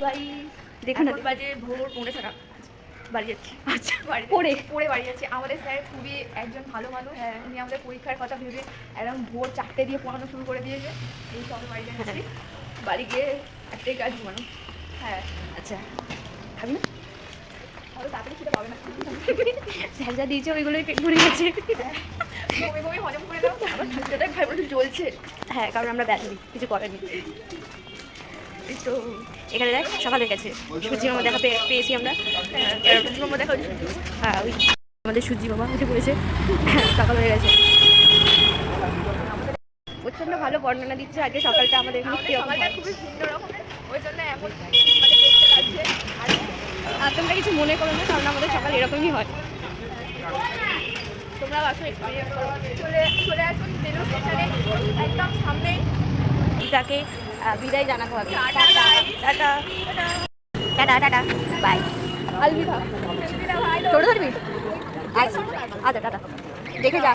বাড়ি দেখুন না, বাজে ভোর 5:30 বাড়ি যাচ্ছি। আচ্ছা পড়ে পড়ে বাড়ি যাচ্ছি। আমাদের স্যার খুবই একজন ভালো মানুষ। উনি আমাদের পরীক্ষার কথা ভেবে একদম ভোর 4টে দিয়ে পড়ানো শুরু করে দিয়েছে। এই সবে বাড়ি যাচ্ছি। বাড়ি গিয়ে একটাই কাজ ঘুমানো। হ্যাঁ আচ্ছা খাবি না? অত তাড়াতাড়ি খেতে পাবে না। স্যার যা দিয়েছে ওইগুলোই পেট ভরে গেছে। বমি বমি হজম করে দাও। আবার ঠান্ডাটা ঘাড় মধ্যে জ্বলছে। হ্যাঁ, কারণ আমরা ব্যাটারি কিছু করেনি। এই তো এখানে দেখ সকালে গেছে সূর্যি মামা দেখা পেয়েছি আমরা। সুন্দর দেখা হচ্ছে। হ্যাঁ, ওই আমাদের সূর্যি মামা উঠে পড়েছে। সকাল হয়ে গেছে। প্রচণ্ড ভালো বর্ণনা দিচ্ছে আজকে সকালটা আমাদের এখানে আমাদের কীরকম সকালটা হয়। খুবই ভিন্ন রকমের, ওই জন্য এমন মানে দেখতে লাগছে। আর তোমরা কিছু মনে করো না, কারণ আমাদের সকাল এরকমই হয়। তোমরাও আসো এক্সপিরিয়েন্স করো। চলে আসুন বেলুড় স্টেশনে একদম সামনেই। তাকে বিদায় জানাতে হবে। টাটা টাটা টাটা টাটা বাই। আলবিদা ভাই। টোটো ধরবি? আচ্ছা টাটা, দেখে যা।